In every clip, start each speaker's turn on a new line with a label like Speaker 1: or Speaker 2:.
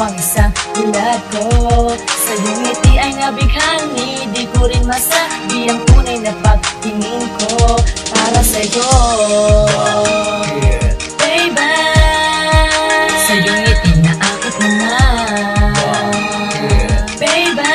Speaker 1: Ang isang tulad ko sa iyong ngiti ay nabighani. Di ko rin masabi ang tunay na pagtingin ko para sa'yo, baby. Sa iyong ngiti naakit mo na, baby.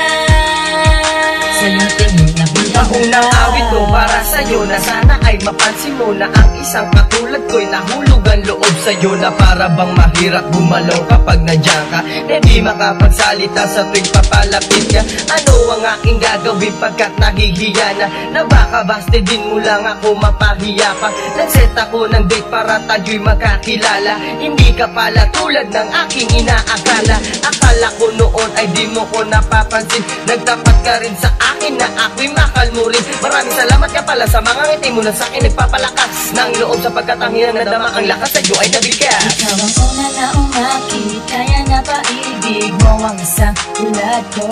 Speaker 1: Sa iyong tingin nabighani
Speaker 2: Ang unang awit ko para sa'yo na sana ay mapansin mo na ang isang katulad ko'y nahulog ang loob sa'yo, na para bang mahirap bumalaw kapag nandiyan ka. Hindi makapagsalita sa tuwing papalapit ka. Ano ang aking gagawin pagkat nahihiya na baka baste din mo lang ako mapahiya pa. Nagset ako ng date para tayo'y magkakilala. Hindi ka pala tulad ng aking inaakala. Akala ko noon ay di mo ko napapansin. Nagtapat ka rin sa akin na ako'y mahal mo rin. Maraming salamat ka pala sa mga ngiti mo na sa akin nagpapalakas ng loob, sapagkat ang hirang nadama ang lakas sa'yo ay nabigas.
Speaker 1: Ikaw ang una na umakit, kaya napaibig mo ang isang tulad ko.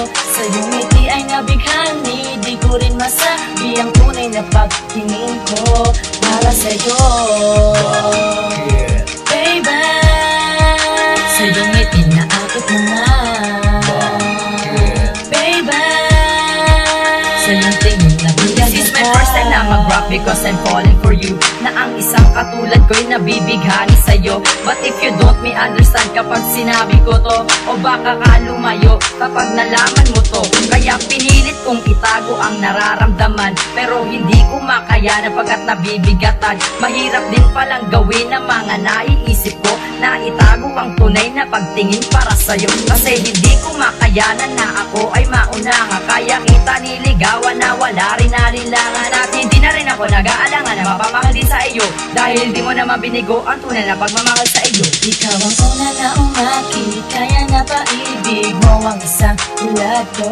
Speaker 1: Sa iyong ngiti ay nabighani. Di ko rin masabi ang tunay na pagtingin ko para sa'yo, baby. Sa iyong ngiti naakit mo na, baby. Sa iyong tingin nabighani.
Speaker 2: This is my first time na mag-rap because I'm falling for you. Na ang isang katulad ko'y nabibighani sa'yo. But if you don't me understand kapag sinabi ko to, o baka ka lumayo kapag nalaman mo to. Kaya pinilit kong itago ang nararamdaman, pero hindi ko makayanan pagkat nabibigatan. Mahirap din palang gawin ang mga naiisip ko, na itago ang tunay na pagtingin para sa'yo. Kasi hindi ko makayanan na ako ay mauna nga. Kaya kita niligawan na wala rin nalilangan. At hindi na rin ako nag-aalangan na mapamahal din sa iyo, dahil di mo naman binigo ang tunay na pagmamahal sa iyo.
Speaker 1: Ikaw ang una na umakit, kaya napaibig mo ang isang tulad ko.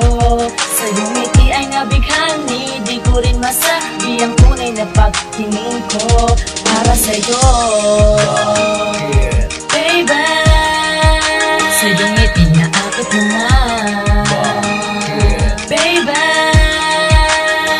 Speaker 1: Sa iyong ngiti ay nabighani. Di ko rin masabi ang tunay na pagtingin ko para sa'yo, baby. Sa iyong ngiti naakit mo na, baby.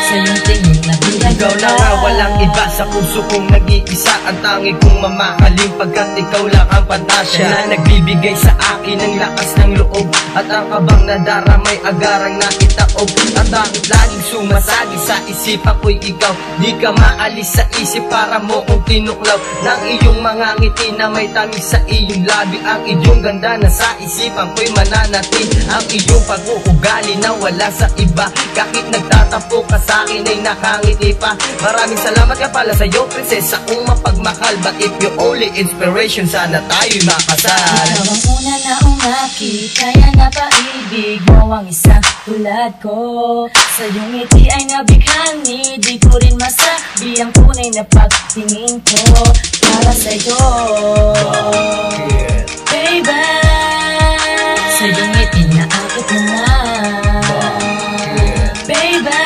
Speaker 1: Sa iyong tingin nabighani.
Speaker 2: Ikaw na nga, walang iba sa puso kong nag-iisa. Ang tangi kong mamahalin pagkat ikaw lang ang pantasya na nagbibigay sa akin ng lakas ng loob. At ang kabang nadaramay agarang naitaob. At bakit laging sumasagi sa isipan ko'y ikaw. Di ka maalis sa isip, para mo kong tinuklaw. Ng iyong mga ngiti na may tamis sa iyong labi. Ang iyong ganda na sa isipan ko'y mananatin. Ang iyong pag-uugali na wala sa iba. Kahit nagtatapo ka sa akin ay nakangiti pa. Maraming salamat ka pala sa'yo, prinsesa kong mapagmahal. But if you're only inspiration, sana tayo'y makasal.
Speaker 1: Ikaw ang una na umakit, kaya napaibig mo ang isang tulad ko. Sa iyong ngiti ay nabighani. Di ko rin masabi ang tunay na pagtingin ko para sa'yo, baby. Sa iyong ngiti naakit mo na, baby.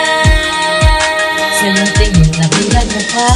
Speaker 1: Sa iyong tingin nabighani ka.